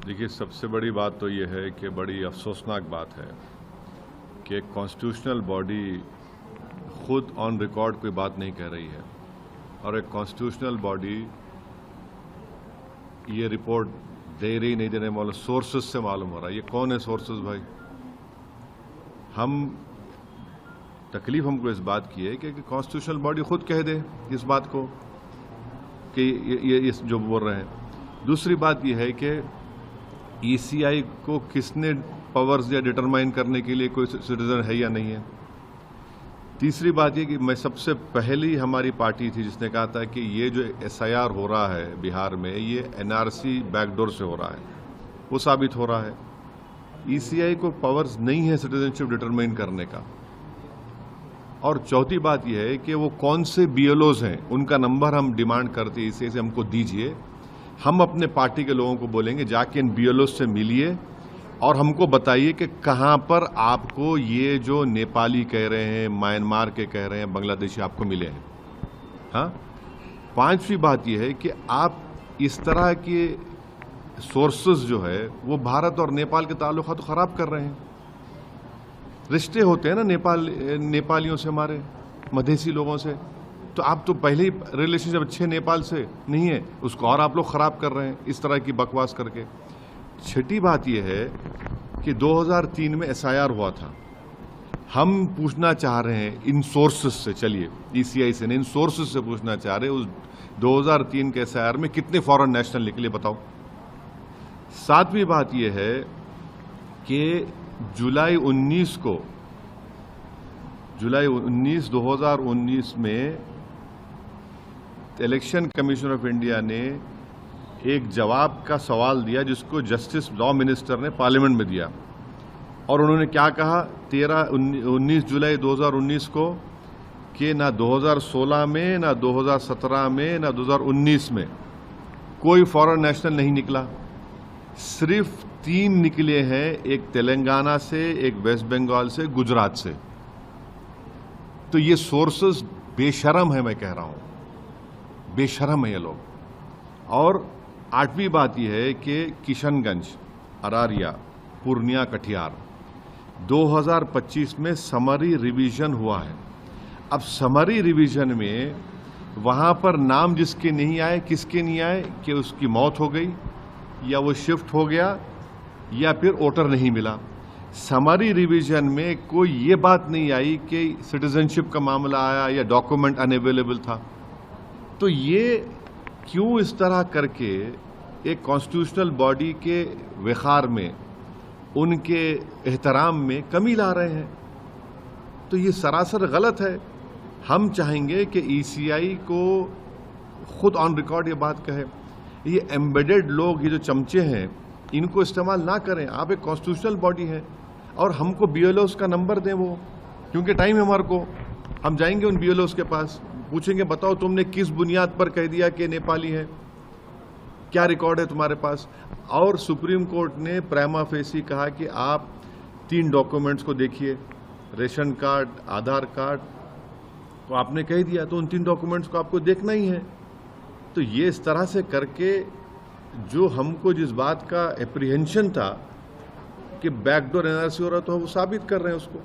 देखिए, सबसे बड़ी बात तो ये है कि बड़ी अफसोसनाक बात है कि एक कॉन्स्टिट्यूशनल बॉडी खुद ऑन रिकॉर्ड कोई बात नहीं कह रही है और एक कॉन्स्टिट्यूशनल बॉडी ये रिपोर्ट दे रही नहीं देने वाले सोर्सेज से मालूम हो रहा है। ये कौन है सोर्सेज भाई? तकलीफ हमको इस बात की है कि कॉन्स्टिट्यूशनल बॉडी खुद कह दे इस बात को कि ये जो बोल रहे हैं। दूसरी बात यह है कि ईसीआई को किसने पावर्स दिया डिटरमाइन करने के लिए कोई सिटीजन है या नहीं है। तीसरी बात यह कि मैं सबसे पहली हमारी पार्टी थी जिसने कहा था कि ये जो एसआईआर हो रहा है बिहार में, ये एनआरसी बैकडोर से हो रहा है, वो साबित हो रहा है। ईसीआई को पावर्स नहीं है सिटीजनशिप डिटरमाइन करने का। और चौथी बात यह है कि वो कौन से बीएलओज हैं, उनका नंबर हम डिमांड करते हैं ईसीआई से हमको दीजिए। हम अपने पार्टी के लोगों को बोलेंगे जाके इन बीएलओज से मिलिए और हमको बताइए कि कहां पर आपको ये जो नेपाली कह रहे हैं, म्यांमार के कह रहे हैं, बांग्लादेशी आपको मिले हैं। हाँ, पांचवी बात यह है कि आप इस तरह के सोर्सेज जो है वो भारत और नेपाल के ताल्लुकात तो खराब कर रहे हैं। रिश्ते होते हैं ना नेपालियों से, हमारे मधेसी लोगों से, तो आप तो पहले ही रिलेशनशिप अच्छे नेपाल से नहीं है, उसको और आप लोग खराब कर रहे हैं इस तरह की बकवास करके। छठी बात यह है कि 2003 में एसआईआर हुआ था। हम पूछना चाह रहे हैं इन सोर्सेस से, चलिए ईसीआई से नहीं, इन सोर्सेस से पूछना चाह रहे हैं उस 2003 के एसआईआर में कितने फॉरेन नेशनल निकले बताओ। सातवीं बात यह है कि जुलाई 19 2019 में इलेक्शन कमीशन ऑफ इंडिया ने एक जवाब का सवाल दिया जिसको जस्टिस लॉ मिनिस्टर ने पार्लियामेंट में दिया, और उन्होंने क्या कहा 19 जुलाई 2019 को कि ना 2016 में, ना 2017 में, ना 2019 में कोई फॉरेन नेशनल नहीं निकला। सिर्फ 3 निकले हैं, एक तेलंगाना से, एक वेस्ट बंगाल से, गुजरात से। तो ये सोर्सेस बेशरम है, मैं कह रहा हूं, बेशरम है ये लोग। और 8वीं बात यह है कि किशनगंज, अरारिया, पूर्णिया, कटिहार 2025 में समरी रिवीजन हुआ है। अब समरी रिवीजन में वहां पर नाम जिसके नहीं आए, किसके नहीं आए कि उसकी मौत हो गई या वो शिफ्ट हो गया या फिर वोटर नहीं मिला। समरी रिवीजन में कोई ये बात नहीं आई कि सिटीजनशिप का मामला आया या डॉक्यूमेंट अनअवेलेबल था। तो ये क्यों इस तरह करके एक कॉन्स्टिट्यूशनल बॉडी के वक़ार में, उनके एहतराम में कमी ला रहे हैं? तो ये सरासर गलत है। हम चाहेंगे कि ईसीआई को खुद ऑन रिकॉर्ड ये बात कहे। ये एम्बेडेड लोग, ये जो चमचे हैं, इनको इस्तेमाल ना करें। आप एक कॉन्स्टिट्यूशनल बॉडी है और हमको बीएलओस का नंबर दें वो, क्योंकि टाइम है हमारे को। हम जाएंगे उन बीएलओस के पास, पूछेंगे बताओ तुमने किस बुनियाद पर कह दिया कि नेपाली है, क्या रिकॉर्ड है तुम्हारे पास। और सुप्रीम कोर्ट ने प्राइमा फेसी कहा कि आप 3 डॉक्यूमेंट्स को देखिए, रेशन कार्ड, आधार कार्ड, तो आपने कह दिया तो उन 3 डॉक्यूमेंट्स को आपको देखना ही है। तो ये इस तरह से करके जो हमको जिस बात का एप्रीहेंशन था कि बैकडोर एनआरसी हो रहा, तो वो साबित कर रहे हैं उसको।